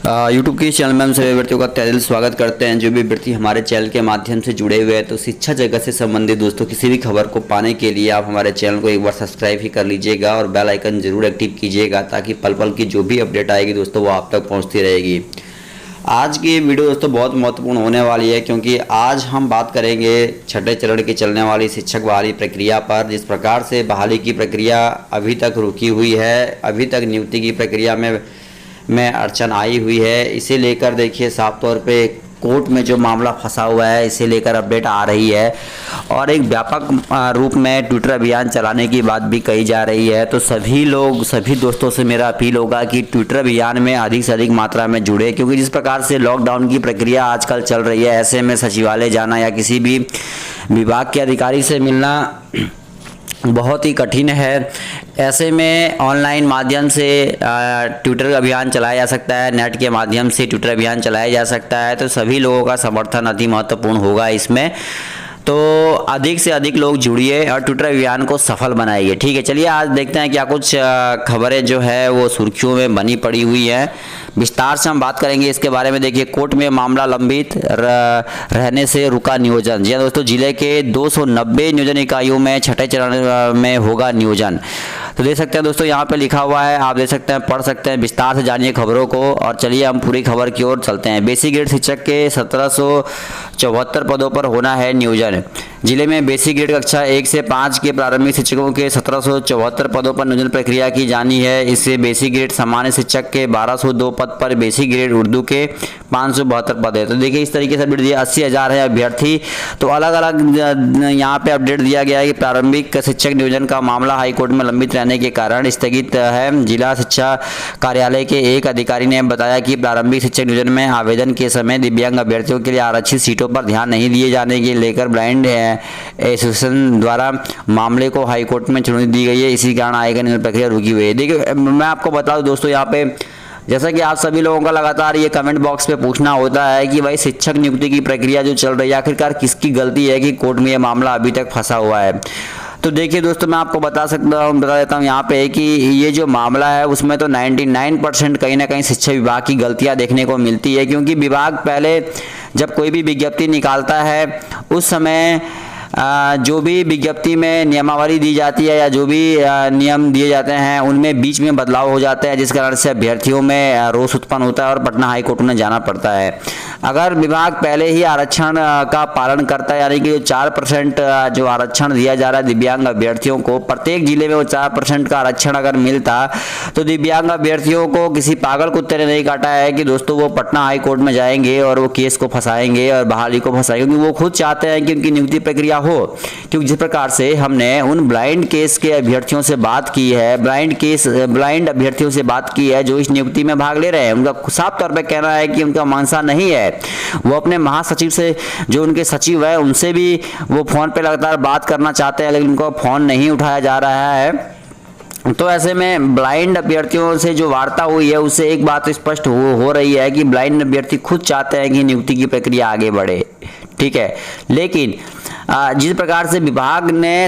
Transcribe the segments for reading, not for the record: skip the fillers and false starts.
YouTube के channel में हम सभी अभ्यर्थियों का तहे दिल स्वागत करते हैं। जो भी अभ्यर्थी हमारे चैनल के माध्यम से जुड़े हुए हैं तो शिक्षा जगत से संबंधित दोस्तों किसी भी खबर को पाने के लिए आप हमारे चैनल को एक बार सब्सक्राइब ही कर लीजिएगा और बेल आइकन जरूर एक्टिव कीजिएगा ताकि पल पल की जो भी अपडेट आएगी दोस्तों वो आप तक पहुँचती रहेगी। आज की वीडियो दोस्तों बहुत महत्वपूर्ण होने वाली है क्योंकि आज हम बात करेंगे छठे चरण की चलने वाली शिक्षक बहाली प्रक्रिया पर। जिस प्रकार से बहाली की प्रक्रिया अभी तक रुकी हुई है, अभी तक नियुक्ति की प्रक्रिया में अड़चन आई हुई है, इसे लेकर देखिए साफ तौर पे कोर्ट में जो मामला फंसा हुआ है इसे लेकर अपडेट आ रही है और एक व्यापक रूप में ट्विटर अभियान चलाने की बात भी कही जा रही है। तो सभी दोस्तों से मेरा अपील होगा कि ट्विटर अभियान में अधिक से अधिक मात्रा में जुड़े, क्योंकि जिस प्रकार से लॉकडाउन की प्रक्रिया आजकल चल रही है ऐसे में सचिवालय जाना या किसी भी विभाग के अधिकारी से मिलना बहुत ही कठिन है। ऐसे में ऑनलाइन माध्यम से ट्विटर अभियान चलाया जा सकता है, नेट के माध्यम से ट्विटर अभियान चलाया जा सकता है। तो सभी लोगों का समर्थन अति महत्वपूर्ण होगा इसमें, तो अधिक से अधिक लोग जुड़िए और ट्विटर अभियान को सफल बनाइए। ठीक है, चलिए आज देखते हैं क्या कुछ खबरें जो है वो सुर्खियों में बनी पड़ी हुई हैं। विस्तार से हम बात करेंगे इसके बारे में। देखिए, कोर्ट में मामला लंबित रहने से रुका नियोजन। जी हाँ दोस्तों, जिले के 290 नियोजन इकाइयों में छठे चरण में होगा नियोजन। तो देख सकते हैं दोस्तों यहाँ पे लिखा हुआ है, आप देख सकते हैं, पढ़ सकते हैं। विस्तार से जानिए खबरों को और चलिए हम पूरी खबर की ओर चलते हैं। बेसिक ग्रेड शिक्षक के 1774 पदों पर होना है नियोजन। जिले में बेसिक ग्रेड कक्षा 1 से 5 के प्रारंभिक शिक्षकों के 1774 पदों पर नियोजन प्रक्रिया की जानी है। इससे बेसिक ग्रेड सामान्य शिक्षक के 1202 पद पर, बेसिक ग्रेड उर्दू के 572 पद है। तो देखिए इस तरीके से अपडेट दिया, 80,000 है अभ्यर्थी। तो अलग अलग यहाँ पे अपडेट दिया गया है कि प्रारंभिक शिक्षक नियोजन का मामला हाईकोर्ट में लंबित रहने के कारण स्थगित है। जिला शिक्षा कार्यालय के एक अधिकारी ने बताया कि प्रारंभिक शिक्षक नियोजन में आवेदन के समय दिव्यांग अभ्यर्थियों के लिए आरक्षित सीटों पर ध्यान नहीं दिए जाने के लेकर ब्लाइंड एसोसिएशन द्वारा मामले को हाईकोर्ट में चुनौती दी गई है। इसी कारण आवेदन नियोजन प्रक्रिया रुकी हुई है। देखिए मैं आपको बता दूं दोस्तों, यहाँ पे जैसा कि आप सभी लोगों का लगातार ये कमेंट बॉक्स पे पूछना होता है कि भाई शिक्षक नियुक्ति की प्रक्रिया जो चल रही है आखिरकार किसकी गलती है कि कोर्ट में ये मामला अभी तक फंसा हुआ है। तो देखिए दोस्तों, मैं आपको बता देता हूँ यहाँ पे कि ये जो मामला है उसमें तो 99% कहीं ना कहीं शिक्षा विभाग की गलतियाँ देखने को मिलती है, क्योंकि विभाग पहले जब कोई भी विज्ञप्ति निकालता है उस समय जो भी विज्ञप्ति में नियमावली दी जाती है या जो भी नियम दिए जाते हैं उनमें बीच में बदलाव हो जाता है, जिस कारण से अभ्यर्थियों में रोष उत्पन्न होता है और पटना हाईकोर्ट में जाना पड़ता है। अगर विभाग पहले ही आरक्षण का पालन करता है, यानी कि 4% जो आरक्षण दिया जा रहा है दिव्यांग अभ्यर्थियों को, प्रत्येक जिले में वो 4% का आरक्षण अगर मिलता तो दिव्यांग अभ्यर्थियों को किसी पागल कुत्ते ने नहीं काटा है कि दोस्तों वो पटना हाईकोर्ट में जाएंगे और वो केस को फंसाएंगे और बहाली को फंसाएंगे, क्योंकि वो खुद चाहते हैं कि उनकी नियुक्ति प्रक्रिया हो। क्योंकि जिस प्रकार से हमने उन ब्लाइंड केस के अभ्यर्थियों से बात की है, ब्लाइंड अभ्यर्थियों से बात की है जो इस नियुक्ति में भाग ले रहे हैं, उनका साफ तौर पर कहना है कि उनका मानसा नहीं है। वो अपने महासचिव से, जो उनके सचिव है, उनसे भी वो फोन पे लगातार बात करना चाहते हैं लेकिन उनको फोन नहीं उठाया जा रहा है। तो ऐसे में ब्लाइंड अभ्यर्थियों से जो वार्ता हुई है उससे एक बात स्पष्ट हो रही है कि ब्लाइंड अभ्यर्थी खुद चाहते हैं कि नियुक्ति की प्रक्रिया आगे बढ़े। ठीक है, लेकिन जिस प्रकार से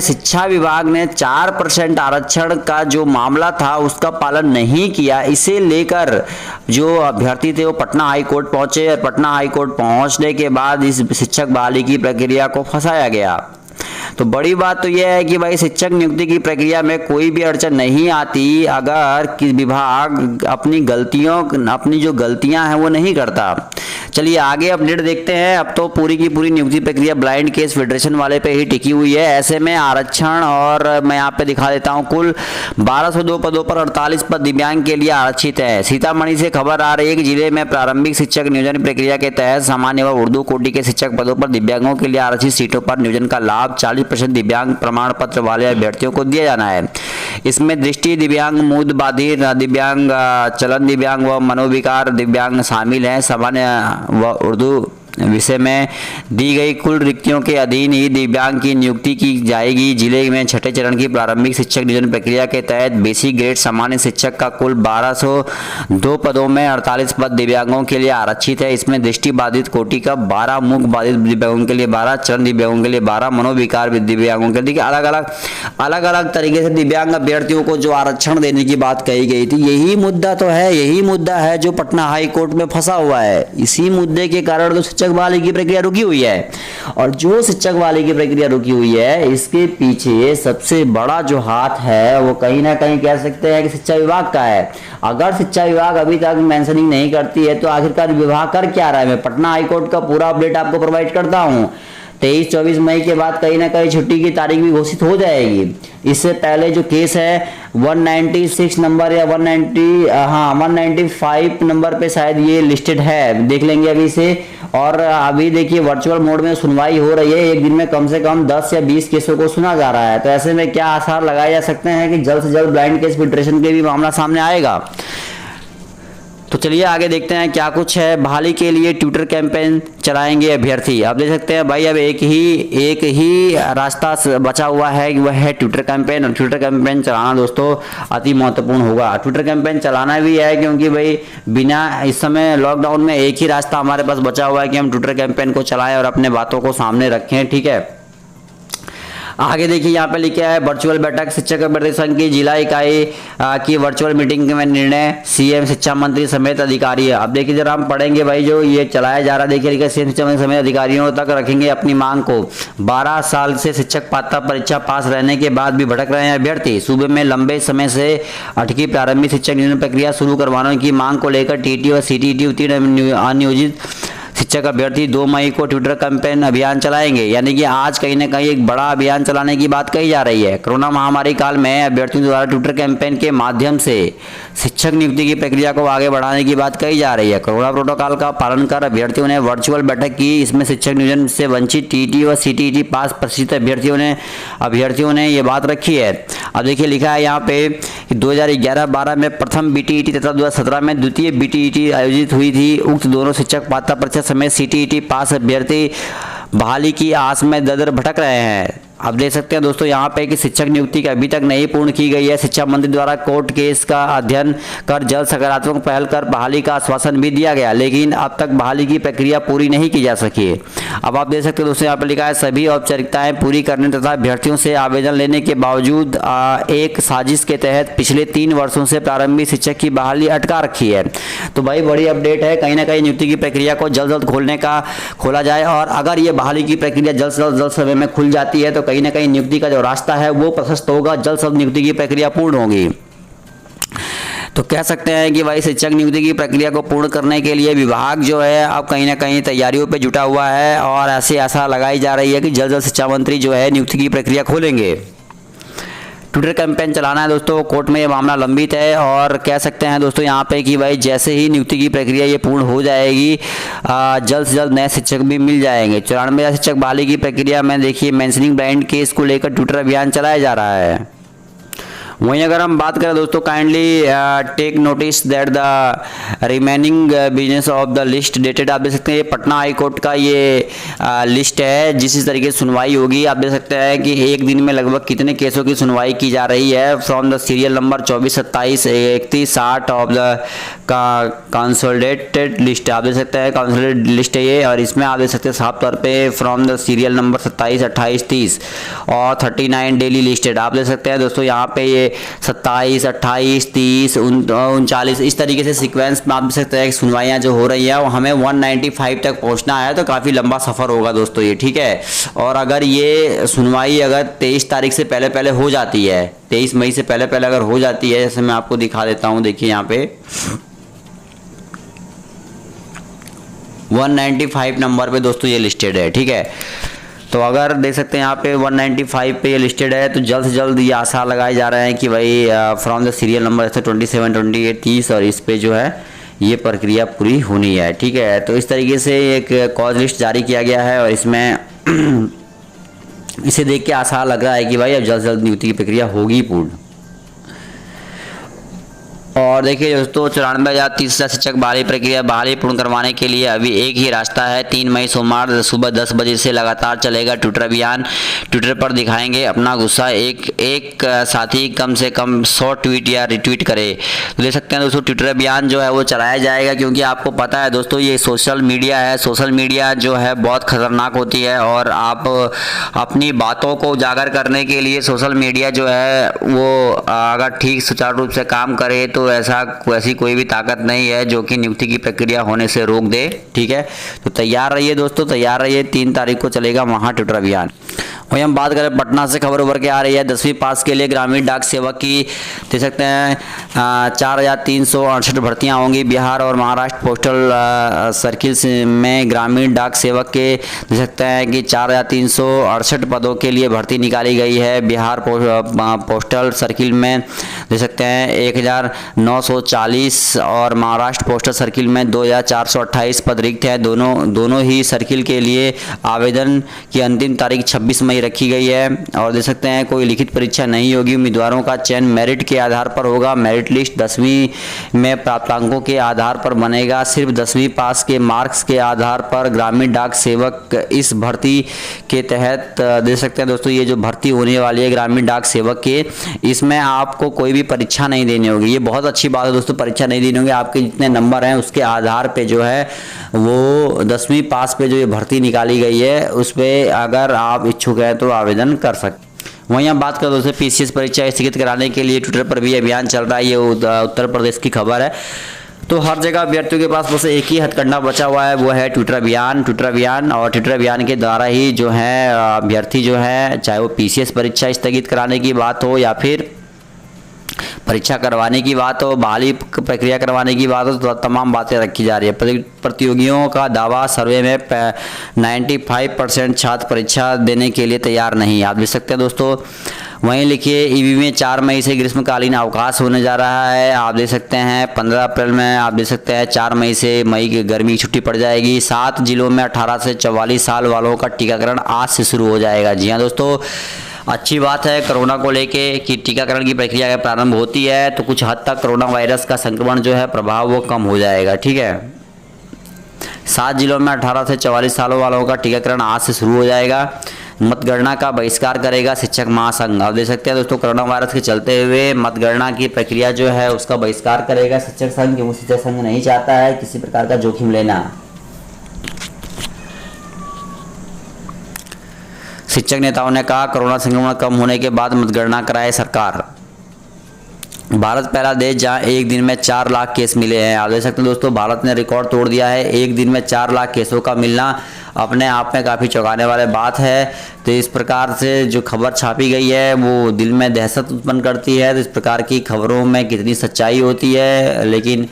शिक्षा विभाग ने 4% आरक्षण का जो मामला था उसका पालन नहीं किया, इसे लेकर जो अभ्यर्थी थे वो पटना हाईकोर्ट पहुंचे और पटना हाईकोर्ट पहुंचने के बाद इस शिक्षक बहाली की प्रक्रिया को फंसाया गया। तो बड़ी बात तो यह है कि भाई शिक्षक नियुक्ति की प्रक्रिया में कोई भी अड़चन नहीं आती अगर विभाग अपनी जो गलतियां हैं वो नहीं करता। चलिए आगे अपडेट देखते हैं। अब तो पूरी की पूरी नियुक्ति प्रक्रिया ब्लाइंड केस फेडरेशन वाले पे ही टिकी हुई है। ऐसे में आरक्षण, और मैं यहाँ पे दिखा देता हूँ, कुल 1202 पदों पर 48 पद दिव्यांग के लिए आरक्षित है। सीतामढ़ी से खबर आ रही है कि जिले में प्रारंभिक शिक्षक नियोजन प्रक्रिया के तहत सामान्य व उर्दू कोटि के शिक्षक पदों पर दिव्यांगों के लिए आरक्षित सीटों पर नियोजन का लाभ 40% दिव्यांग प्रमाण पत्र वाले अभ्यर्थियों को दिया जाना है। इसमें दृष्टि दिव्यांग, मूड बाधिर दिव्यांग, चलन दिव्यांग व मनोविकार दिव्यांग शामिल हैं। सामान्य व उर्दू विषय में दी गई कुल रिक्तियों के अधीन ही दिव्यांग की नियुक्ति की जाएगी। जिले में छठे चरण की प्रारंभिक शिक्षक नियोजन प्रक्रिया के तहत बेसिक ग्रेड सामान्य शिक्षक का कुल 1202 पदों में 48 पद दिव्यांगों के लिए आरक्षित है। इसमें दृष्टि बाधित कोटि का 12, मुख बाधित दिव्यांगों के लिए 12, चरण दिव्यांगों के लिए 12, मनोविकार दिव्यांगों के लिए अलग अलग तरीके से दिव्यांग अभ्यर्थियों को जो आरक्षण देने की बात कही गई थी, यही मुद्दा है जो पटना हाई कोर्ट में फंसा हुआ है। इसी मुद्दे के कारण तो शिक्षक बहाली की प्रक्रिया रुकी हुई है। और जो शिक्षक बहाली की प्रक्रिया रुकी हुई है, इसके पीछे सबसे बड़ा जो हाथ है वो कहीं ना कहीं कह सकते हैं कि शिक्षा विभाग का है। अगर शिक्षा विभाग अभी तक मेंशनिंग नहीं करती है तो आखिरकार विभाग कर क्या रहा है। मैं पटना हाई कोर्ट का पूरा अपडेट आपको प्रोवाइड करता हूं। 23-24 मई के बाद कहीं ना कहीं छुट्टी की तारीख भी घोषित हो जाएगी। इससे पहले जो केस है 196 नंबर या 195 नंबर पे शायद ये लिस्टेड है, देख लेंगे अभी से। और अभी देखिए वर्चुअल मोड में सुनवाई हो रही है। एक दिन में कम से कम 10 या 20 केसों को सुना जा रहा है। तो ऐसे में क्या आसार लगाए जा सकते हैं कि जल्द से जल्द ब्लाइंड केस फिल्ट्रेशन के भी मामला सामने आएगा। तो चलिए आगे देखते हैं क्या कुछ है। बहाली के लिए ट्विटर कैंपेन चलाएंगे अभ्यर्थी। आप देख सकते हैं भाई, अब एक ही रास्ता बचा हुआ है, वह है ट्विटर कैंपेन। और ट्विटर कैंपेन चलाना दोस्तों अति महत्वपूर्ण होगा। ट्विटर कैंपेन चलाना भी है क्योंकि भाई बिना इस समय लॉकडाउन में एक ही रास्ता हमारे पास बचा हुआ है कि हम ट्विटर कैंपेन को चलाएं और अपने बातों को सामने रखें। ठीक है, आगे देखिए यहाँ पे लिखा है वर्चुअल बैठक शिक्षक अभ्यर्थी संघ की जिला इकाई की वर्चुअल मीटिंग में निर्णय, सीएम शिक्षा मंत्री समेत अधिकारी। अब देखिए जरा हम पढ़ेंगे भाई, जो ये चलाया जा रहा है, देखिए लिखा सीएम शिक्षा मंत्री समेत अधिकारियों तक रखेंगे अपनी मांग को। 12 साल से शिक्षक पात्रता परीक्षा पास रहने के बाद भी भटक रहे हैं अभ्यर्थी। सूबे में लंबे समय से अटकी प्रारंभिक शिक्षक नियोजन प्रक्रिया शुरू करवाने की मांग को लेकर टीटी और सीटीटी उत्तीर्ण अनियोजित शिक्षक अभ्यर्थी 2 मई को ट्विटर कैंपेन अभियान चलाएंगे। यानी कि आज कहीं ना कहीं एक बड़ा अभियान चलाने की बात कही जा रही है। कोरोना महामारी काल में अभ्यर्थियों द्वारा ट्विटर कैंपेन के माध्यम से शिक्षक नियुक्ति की प्रक्रिया को आगे बढ़ाने की बात कही जा रही है। कोरोना प्रोटोकॉल का पालन कर अभ्यर्थियों ने वर्चुअल बैठक की। इसमें शिक्षक नियोजन से वंचित टीटी और सीटीटी पास प्रशिक्षित अभ्यर्थियों ने ये बात रखी है। अब देखिए लिखा है यहाँ पे 2011-12 में प्रथम बीटीईटी तथा 2017 में द्वितीय बीटीईटी आयोजित हुई थी। उक्त दोनों शिक्षक पात्रता परीक्षा समेत सीटीईटी पास अभ्यर्थी बहाली की आस में दर भटक रहे हैं। अब देख सकते हैं दोस्तों यहाँ पे कि शिक्षक नियुक्ति की अभी तक नहीं पूर्ण की गई है। शिक्षा मंत्री द्वारा कोर्ट केस का अध्ययन कर जल्द सकारात्मक पहल कर बहाली का आश्वासन भी दिया गया, लेकिन अब तक बहाली की प्रक्रिया पूरी नहीं की जा सकी। अब आप देख सकते हैं दोस्तों यहाँ पे लिखा है सभी औपचारिकताएं पूरी करने तथा अभ्यर्थियों से आवेदन लेने के बावजूद एक साजिश के तहत पिछले 3 वर्षों से प्रारंभिक शिक्षक की बहाली अटका रखी है। तो भाई बड़ी अपडेट है, कहीं ना कहीं नियुक्ति की प्रक्रिया को जल्द खोला जाए। और अगर ये बहाली की प्रक्रिया जल्द से जल्द समय में खुल जाती है तो कहीं ना कहीं नियुक्ति का जो रास्ता है वो प्रशस्त होगा, जल्द से जल्द नियुक्ति की प्रक्रिया पूर्ण होगी। तो कह सकते हैं कि भाई शिक्षक नियुक्ति की प्रक्रिया को पूर्ण करने के लिए विभाग जो है अब कहीं ना कहीं तैयारियों पे जुटा हुआ है और ऐसी आशा लगाई जा रही है कि जल्द जल्द शिक्षा मंत्री जो है नियुक्ति की प्रक्रिया खोलेंगे। ट्विटर कैंपेन चलाना है दोस्तों, कोर्ट में ये मामला लंबित है। और कह सकते हैं दोस्तों यहाँ पे कि भाई जैसे ही नियुक्ति की प्रक्रिया ये पूर्ण हो जाएगी, जल्द से जल्द नए शिक्षक भी मिल जाएंगे। 94 शिक्षक बहाली की प्रक्रिया में देखिए मेंशनिंग ब्लाइंड केस को लेकर ट्विटर अभियान चलाया जा रहा है। वहीं अगर हम बात करें दोस्तों, kindly take notice that the remaining business of the list dated. आप देख सकते हैं ये पटना हाई कोर्ट का ये लिस्ट है जिस तरीके से सुनवाई होगी। आप देख सकते हैं कि एक दिन में लगभग कितने केसों की सुनवाई की जा रही है। From the serial number 24, 27, 31, 60 of the consolidated list. आप देख सकते हैं कंसोलिडेटेड लिस्ट है ये, और इसमें आप देख सकते हैं साफ तौर पे फ्रॉम द सीरियल नंबर 27, 28, 30 और 39 डेली लिस्टेड। आप देख सकते हैं दोस्तों यहाँ पे ये 27, 28, 30, 39 इस तरीके से सीक्वेंस में आप देख सकते हैं सुनवाइयाँ जो हो रही है वो हमें 195 तक पहुँचना है। तो काफ़ी लंबा सफ़र होगा दोस्तों ये, ठीक है। और अगर ये सुनवाई अगर 23 तारीख से पहले हो जाती है, 23 मई से पहले अगर हो जाती है, जैसे मैं आपको दिखा देता हूँ, देखिए यहाँ पे 195 नंबर पे दोस्तों ये लिस्टेड है, ठीक है। तो अगर देख सकते हैं यहाँ पे 195 पे ये लिस्टेड है, तो जल्द से जल्द ये आशा लगाए जा रहे हैं कि भाई फ्रॉम द सीरियल नंबर 27, 28, 30 और इस पे जो है ये प्रक्रिया पूरी होनी है, ठीक है। तो इस तरीके से एक कॉज लिस्ट जारी किया गया है और इसमें इसे देख के आशा लग रहा है कि भाई अब जल्द से जल्द नियुक्ति की प्रक्रिया होगी पूर्ण। और देखिए दोस्तों 94,030 शिक्षक बहाली पूर्ण करवाने के लिए अभी एक ही रास्ता है। 3 मई सोमवार सुबह 10 बजे से लगातार चलेगा ट्विटर अभियान। ट्विटर पर दिखाएंगे अपना गुस्सा, एक साथी कम से कम 100 ट्वीट या रिट्वीट करे। तो देख सकते हैं दोस्तों ट्विटर अभियान जो है वो चलाया जाएगा, क्योंकि आपको पता है दोस्तों ये सोशल मीडिया है। सोशल मीडिया जो है बहुत खतरनाक होती है और आप अपनी बातों को उजागर करने के लिए सोशल मीडिया जो है वो अगर ठीक सुचारू रूप से काम करे तो ऐसी कोई भी ताकत नहीं है जो कि नियुक्ति की प्रक्रिया होने से रोक दे। ठीक है, तो तैयार रहिए दोस्तों, तैयार रहिए। 3 तारीख को चलेगा महा ट्विटर अभियान। वही हम बात करें पटना से खबर उभर के आ रही है 10वीं पास के लिए ग्रामीण डाक सेवक की देख सकते हैं 4,368 भर्तियां होंगी। बिहार और महाराष्ट्र पोस्टल सर्किल्स में ग्रामीण डाक सेवक के देख सकते हैं कि 4,368 पदों के लिए भर्ती निकाली गई है। बिहार पोस्टल सर्किल में देख सकते हैं 1,940 और महाराष्ट्र पोस्टल सर्किल में 2,428 पद रिक्त हैं। दोनों ही सर्किल के लिए आवेदन की अंतिम तारीख 26 मई रखी गई है। और देख सकते हैं कोई लिखित परीक्षा नहीं होगी। उम्मीदवारों का चयन मेरिट के आधार पर होगा। मेरिट लिस्ट 10वीं में प्राप्तांकों के आधार पर बनेगा। सिर्फ 10वीं पास के मार्क्स के आधार पर ग्रामीण डाक सेवक इस भर्ती के तहत देख सकते हैं दोस्तों ये जो भर्ती होने वाली है ग्रामीण डाक सेवक के, इसमें आपको कोई भी परीक्षा नहीं देनी होगी। ये बहुत अच्छी बात है दोस्तों, परीक्षा नहीं देनी होगी। आपके जितने नंबर हैं उसके आधार पे जो है वो 10वीं पास पे जो ये भर्ती निकाली गई है उस पर अगर आप इच्छुक हैं तो आवेदन कर सकते। वहीं हम बात करें दोस्तों पीसीएस परीक्षा स्थगित कराने के लिए ट्विटर पर भी अभियान चल रहा है। ये उत्तर प्रदेश की खबर है। तो हर जगह अभ्यर्थियों के पास बस एक ही हथकंडा बचा हुआ है, वो है ट्विटर अभियान। और ट्विटर अभियान के द्वारा ही जो है अभ्यर्थी जो है चाहे वो पीसीएस परीक्षा स्थगित कराने की बात हो या फिर परीक्षा करवाने की बात हो, बहाली प्रक्रिया करवाने की बात हो, तो तमाम बातें रखी जा रही है। प्रतियोगियों का दावा सर्वे में 95% छात्र परीक्षा देने के लिए तैयार नहीं। आप देख सकते हैं दोस्तों। वहीं लिखिए ईवी में 4 मई से ग्रीष्मकालीन अवकाश होने जा रहा है। आप देख सकते हैं 15 अप्रैल में आप देख सकते हैं 4 मई से मई की गर्मी की छुट्टी पड़ जाएगी। 7 जिलों में 18 से 44 साल वालों का टीकाकरण आज से शुरू हो जाएगा। जी हाँ दोस्तों, अच्छी बात है कोरोना को लेके कि टीकाकरण की प्रक्रिया अगर प्रारंभ होती है तो कुछ हद तक कोरोना वायरस का संक्रमण जो है प्रभाव वो कम हो जाएगा। ठीक है, 7 जिलों में 18 से 44 सालों वालों का टीकाकरण आज से शुरू हो जाएगा। मतगणना का बहिष्कार करेगा शिक्षक महासंघ। आप देख सकते हैं दोस्तों कोरोना वायरस के चलते हुए मतगणना की प्रक्रिया जो है उसका बहिष्कार करेगा शिक्षक संघ, क्योंकि शिक्षक संघ नहीं चाहता है किसी प्रकार का जोखिम लेना। शिक्षक नेताओं ने कहा कोरोना संक्रमण कम होने के बाद मतगणना कराए सरकार। भारत पहला देश जहां एक दिन में 4 लाख केस मिले हैं। आप देख सकते हैं दोस्तों भारत ने रिकॉर्ड तोड़ दिया है। एक दिन में 4 लाख केसों का मिलना अपने आप में काफ़ी चौंकाने वाली बात है। तो इस प्रकार से जो खबर छापी गई है वो दिल में दहशत उत्पन्न करती है। तो इस प्रकार की खबरों में कितनी सच्चाई होती है लेकिन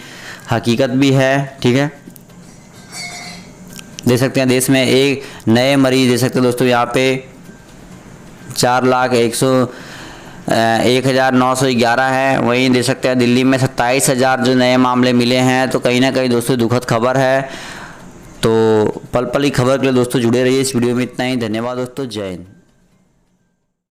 हकीकत भी है। ठीक है, देख सकते हैं देश में एक नए मरीज देख सकते हैं दोस्तों यहाँ पे 4,1,911 है। वहीं देख सकते हैं दिल्ली में 27,000 जो नए मामले मिले हैं। तो कहीं ना कहीं दोस्तों दुखद खबर है। तो पल पल की खबर के लिए दोस्तों जुड़े रहिए। इस वीडियो में इतना ही। धन्यवाद दोस्तों, जय हिंद।